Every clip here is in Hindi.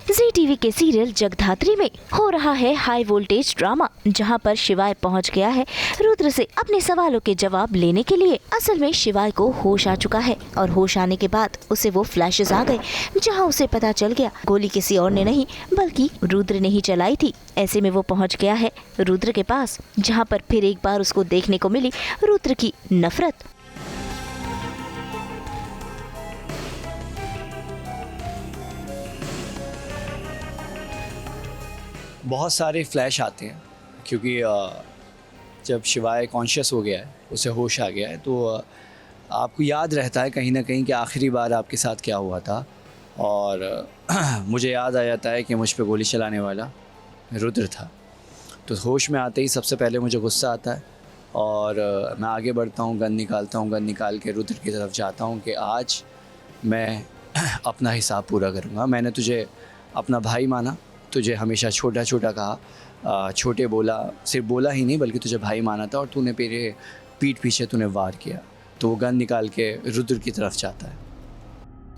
जी टीवी के सीरियल जगधात्री में हो रहा है हाई वोल्टेज ड्रामा, जहां पर शिवाय पहुंच गया है रुद्र से अपने सवालों के जवाब लेने के लिए। असल में शिवाय को होश आ चुका है और होश आने के बाद उसे वो फ्लैशेस आ गए, जहां उसे पता चल गया गोली किसी और ने नहीं बल्कि रुद्र ने ही चलाई थी। ऐसे में वो पहुंच गया है रुद्र के पास, जहां पर फिर एक बार उसको देखने को मिली रुद्र की नफरत। बहुत सारे फ्लैश आते हैं क्योंकि जब शिवाय कॉन्शियस हो गया है, उसे होश आ गया है, तो आपको याद रहता है कहीं ना कहीं कि आखिरी बार आपके साथ क्या हुआ था। और मुझे याद आ जाता है कि मुझ पे गोली चलाने वाला रुद्र था। तो होश में आते ही सबसे पहले मुझे गुस्सा आता है और मैं आगे बढ़ता हूँ, गन निकालता हूँ, गन निकाल के रुद्र की तरफ जाता हूँ कि आज मैं अपना हिसाब पूरा करूँगा। मैंने तुझे अपना भाई माना, तुझे हमेशा छोटा छोटा कहा, छोटे बोला, सिर्फ बोला ही नहीं बल्कि तुझे भाई माना था, और तूने मेरे पीठ पीछे तूने वार किया। तो वो गन निकाल के रुद्र की तरफ जाता है।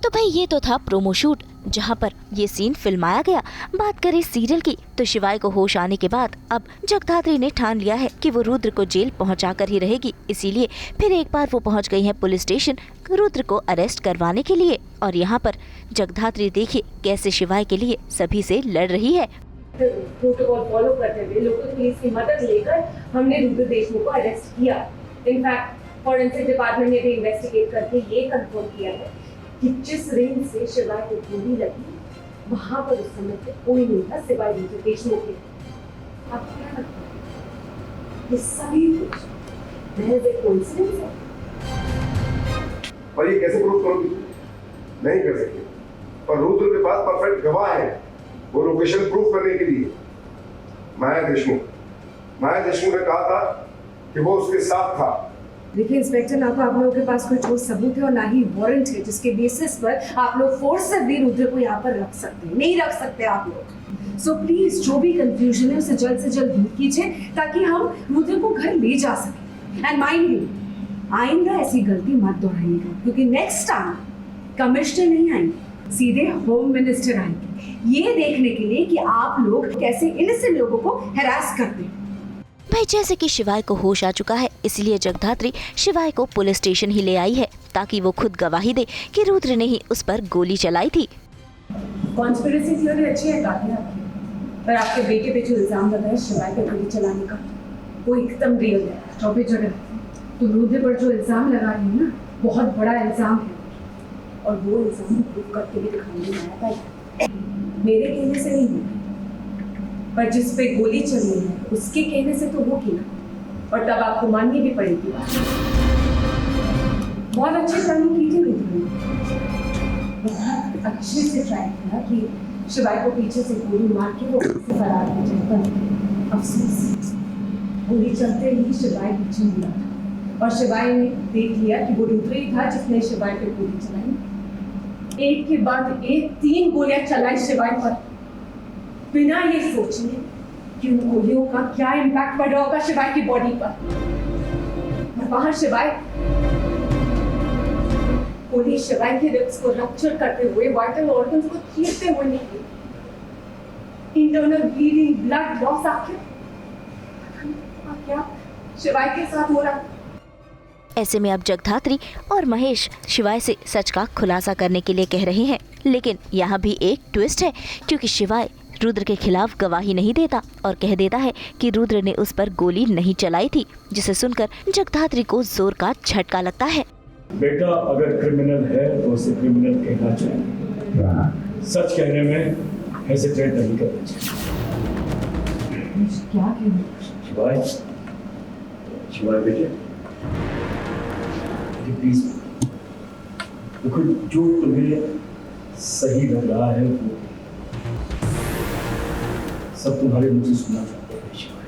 तो भाई ये तो था प्रोमो शूट जहां पर ये सीन फिल्माया गया। बात करें सीरियल की तो शिवाय को होश आने के बाद अब जगधात्री ने ठान लिया है कि वो रुद्र को जेल पहुंचाकर ही रहेगी। इसीलिए फिर एक बार वो पहुंच गई है पुलिस स्टेशन रुद्र को अरेस्ट करवाने के लिए। और यहाँ पर जगधात्री देखिए कैसे शिवाय के लिए सभी से लड़ रही है। प्रोटोकॉल फॉलो करते हुए लोकल पुलिस की मदद लेकर हमने रुद्र देशमुख को अरेस्ट किया। इनफैक्ट फॉरेंसिक डिपार्टमेंट ने भी इन्वेस्टिगेट करके ये कंफर्म किया है कि जिस रेंज से शिवाय को गोली लगी वहां पर उस समय पे कोई नहीं था सिवाय रुद्र देशमुख के। आप क्या लगता है ये सभी कुछ महज एक कोइंसिडेंस है? पर ये कैसे प्रूव करोगे? नहीं कर सकते। पर रुद्र के पास परफेक्ट गवाह है वो लोकेशन प्रूफ करने के लिए। माया देशमुख ने कहा था कि वो उसके साथ था। देखिए इंस्पेक्टर, ना तो आप लोगों के पास कोई ठोस सबूत है और ना ही वारंट है जिसके बेसिस पर आप लोग फोर्सफुली रुद्र को यहाँ पर रख सकते हैं। नहीं रख सकते आप लोग। सो प्लीज जो भी कंफ्यूजन है उसे जल्द से जल्द दूर कीजिए ताकि हम रुद्र को घर ले जा सकें। एंड माइंड यू, आइंदा ऐसी गलती मत दोहराइएगा क्योंकि नेक्स्ट टाइम कमिश्नर नहीं आएंगे, सीधे होम मिनिस्टर आएंगे ये देखने के लिए कि आप लोग कैसे इनसेंट लोगों को हैरास करते हैं। भाई जैसे कि शिवाय को होश आ चुका है इसलिए जगधात्री शिवाय को पुलिस स्टेशन ही ले आई है ताकि वो खुद गवाही दे कि रुद्र ने ही उस पर गोली चलाई थी। कॉन्स्पिरेसी थ्योरी अच्छी है काफी आपकी, पर आपके बेटे पे जो इल्जाम लगा है शिवाय पे गोली चलाने का वो एकदम रियल है। टॉपिक जगह तो रुद्र पर जो इल्जाम लगा रही है ना बहुत बड़ा इल्जाम है और वो इल्जाम प्रूव करके भी दिखाने में आया था। मेरे कहने से नहीं पर जिस पे गोली चली है उसके कहने से तो वो किया और तब आपको माननी भी पड़ेगी। बहुत अच्छी प्लानिंग की थी रुद्र ने, बहुत अच्छे से ट्राई किया कि शिवाय को पीछे से गोली मार के वो फरार हो जाए, पर अफसोस गोली चलते ही शिवाय पीछे मिला था और शिवाय ने देख लिया कि वो रुद्र ही था जिसने शिवाय पे गोली चलाई। एक के बाद एक 3 गोलियां चलाई शिवाय पर, बिना ये सोचने कि उन गोलियों का क्या इम्पैक्ट पड़ रहा होगा शिवाय की बॉडी पर। और वहां शिवाय गोली शिवाय के रिब्स को रप्चर करते हुए वाइटल ऑर्गन्स को चीरते हुए निकली। इंटरनल ब्लीडिंग, ब्लड लॉस, आखिर क्या शिवाय के साथ हो रहा। ऐसे में अब जगधात्री और महेश शिवाय से सच का खुलासा करने के लिए कह रहे हैं, लेकिन यहाँ भी एक ट्विस्ट है क्योंकि शिवाय रुद्र के खिलाफ गवाही नहीं देता और कह देता है कि रुद्र ने उस पर गोली नहीं चलाई थी, जिसे सुनकर जगधात्री को जोर का झटका लगता है। बेटा अगर क्रिमिनल है तो उसे क्रिमिनल कहना चाहिए, सच कहने में हेजिटेट नहीं करना चाहिए। क्या कहना? शिवाय बेटे प्लीज देखो, जो तुम्हें सही लग रहा है वो सब तुम्हारे मुंह से सुनना चाहते हैं। शिवाय,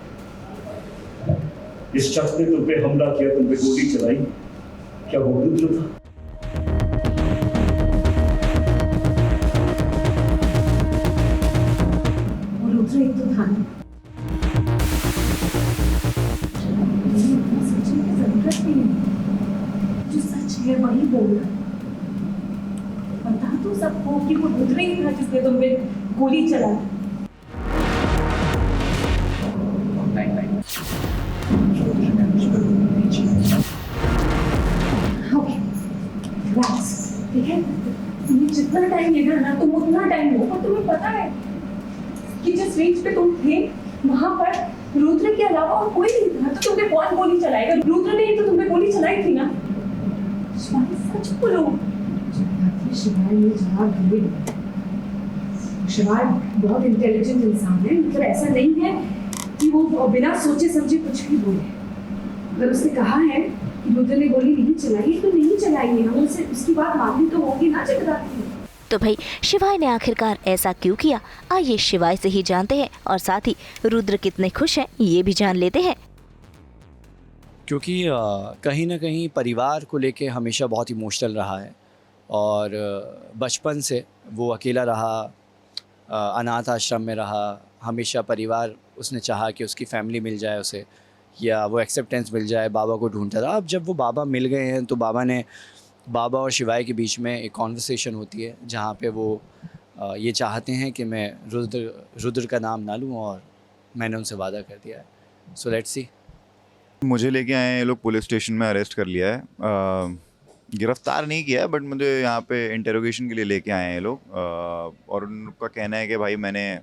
इस शख्स ने तुम पे हमला किया, तुम पे गोली चलाई, क्या वो रुद्र था? वो रुद्र एक तो था नहीं, सोचने की जरूरत नहीं है, जो सच है वही बोलना। पता तो सबको कि वो रुद्र ही था जिसने तुम पे गोली चलाई। ओके, रिलैक्स, ठीक है? तुम्हें जितना टाइम लेना ना तुम उतना टाइम लो, और तुम्हें पता है कि जिस रेंज पे तुम थे वहां पर रुद्र के अलावा और कोई नहीं था, तो तुम पे कौन गोली चलाएगा? रुद्र ने ही तो तुम पे गोली चलाई थी ना। शिवानी, सच बोलो। शिवानी ने जवाब दिए। शिवानी बहुत इंटेलिजेंट इंसान है, मतलब ऐसा नहीं है कि वो बिना सोचे समझे कुछ भी बोले। अगर उसने कहा है कि रुद्र ने गोली नहीं चलाई तो नहीं चलाई है, हम उसे उसकी बात माननी तो होगी ना जगदात्री। तो भाई शिवाय ने आखिरकार ऐसा क्यों किया, आइए शिवाय से ही जानते हैं और साथ ही रुद्र कितने खुश हैं ये भी जान लेते हैं। क्योंकि कहीं ना कहीं परिवार को लेके हमेशा बहुत इमोशनल रहा है और बचपन से वो अकेला रहा, अनाथ आश्रम में रहा, हमेशा परिवार उसने चाहा कि उसकी फैमिली मिल जाए उसे या वो एक्सेप्टेंस मिल जाए, बाबा को ढूंढता था। अब जब वो बाबा मिल गए हैं तो बाबा और शिवाय के बीच में एक कॉन्वर्सेशन होती है जहाँ पे वो ये चाहते हैं कि मैं रुद्र का नाम ना लूँ और मैंने उनसे वादा कर दिया है। So let's see. मुझे लेके आए हैं ये लोग, पुलिस स्टेशन में अरेस्ट कर लिया है। गिरफ्तार नहीं किया है बट मुझे यहाँ पे इंटेरोगेशन के लिए लेके आए हैं ये लोग। और उनका कहना है कि भाई मैंने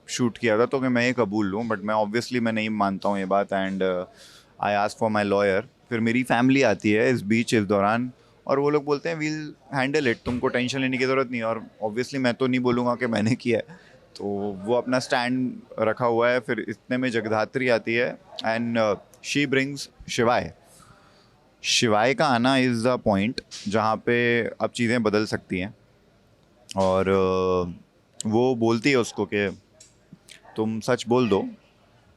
शूट किया था तो कि मैं ये कबूल लूँ, बट मैं ऑब्वियसली मैं नहीं मानता हूँ ये बात। And I ask for my lawyer. फिर मेरी फैमिली आती है इस दौरान और वो लोग बोलते हैं वील हैंडल इट, तुमको टेंशन लेने की ज़रूरत नहीं। और ऑब्वियसली मैं तो नहीं बोलूँगा कि मैंने किया है, तो वो अपना स्टैंड रखा हुआ है। फिर इतने में जगधात्री आती है एंड शी ब्रिंग्स शिवाय। शिवाय का आना इज़ द पॉइंट जहाँ पे अब चीज़ें बदल सकती हैं। और वो बोलती है उसको कि तुम सच बोल दो,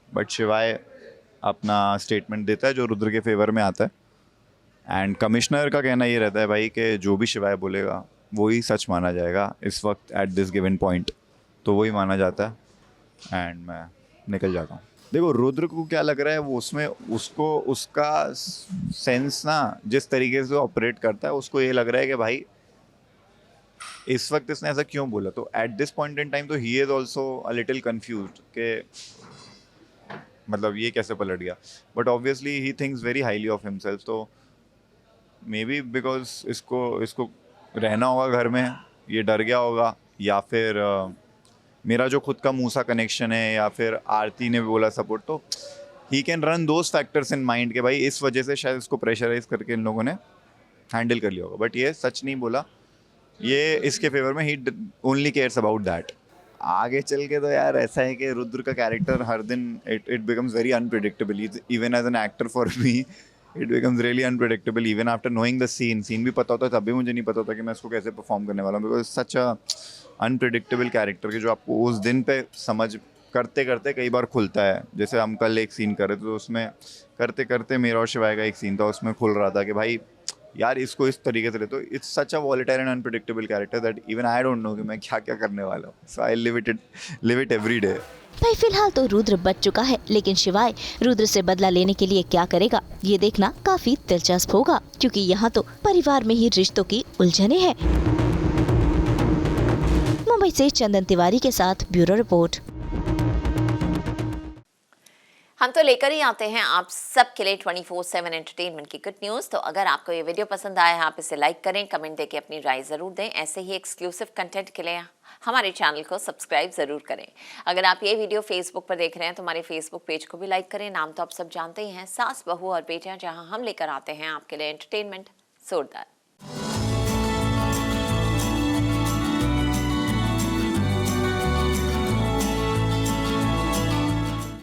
बट शिवाय अपना स्टेटमेंट देता है जो रुद्र के फेवर में आता है। एंड कमिश्नर का कहना ये रहता है भाई कि जो भी शिवाय बोलेगा वही सच माना जाएगा इस वक्त एट दिस गिवन पॉइंट, तो वही माना जाता है एंड मैं निकल जाता हूँ। देखो रुद्र को क्या लग रहा है, वो उसमें उसको उसका सेंस ना जिस तरीके से ऑपरेट करता है उसको ये लग रहा है कि भाई इस वक्त इसने ऐसा क्यों बोला। तो at this point in time तो he is also a little confused कि मतलब ये कैसे पलट गया। But obviously he thinks very highly of himself, तो मे बी बिकॉज इसको रहना होगा घर में, ये डर गया होगा, या फिर मेरा जो खुद का मूसा कनेक्शन है, या फिर आरती ने भी बोला सपोर्ट, तो he can run those factors in mind के भाई इस वजह से शायद इसको प्रेशराइज करके इन लोगों ने हैंडल कर लिया होगा। बट ये सच नहीं बोला, ये इसके फेवर में ही ओनली केयर्स अबाउट दैट। आगे चल के तो यार ऐसा है कि रुद्र का कैरेक्टर हर दिन it becomes very unpredictable. Even as an actor for me it becomes really unpredictable. Even after knowing the scene भी पता होता है तब भी मुझे नहीं पता होता कि मैं इसको कैसे परफॉर्म करने वाला हूँ, because such a unpredictable character कि जो आपको उस दिन पे समझ करते करते कई बार खुलता है। जैसे हम कल एक सीन कर रहे थे तो उसमें करते करते मेरा और शिवाय का एक सीन था, उसमें खुल रहा था कि भाई यार इसको इस तरीके से ले, तो it's such a volatile and unpredictable character that even I don't know कि मैं क्या क्या करने वाला हूँ। So I live it every day. भाई फिलहाल तो रुद्र बच चुका है, लेकिन शिवाय रुद्र से बदला लेने के लिए क्या करेगा ये देखना काफी दिलचस्प होगा, क्योंकि यहाँ तो परिवार में ही रिश्तों की उलझने हैं। मुंबई से चंदन तिवारी के साथ ब्यूरो रिपोर्ट। हम तो लेकर ही आते हैं आप सबके लिए 24/7 एंटरटेनमेंट की गुड न्यूज़। तो अगर आपको ये वीडियो पसंद आया है आप इसे लाइक करें, कमेंट देके अपनी राय ज़रूर दें। ऐसे ही एक्सक्लूसिव कंटेंट के लिए हमारे चैनल को सब्सक्राइब ज़रूर करें। अगर आप ये वीडियो फेसबुक पर देख रहे हैं तो हमारे फेसबुक पेज को भी लाइक करें। नाम तो आप सब जानते ही हैं, सास बहू और बेटियां, जहां हम लेकर आते हैं आपके लिए एंटरटेनमेंट जोरदार।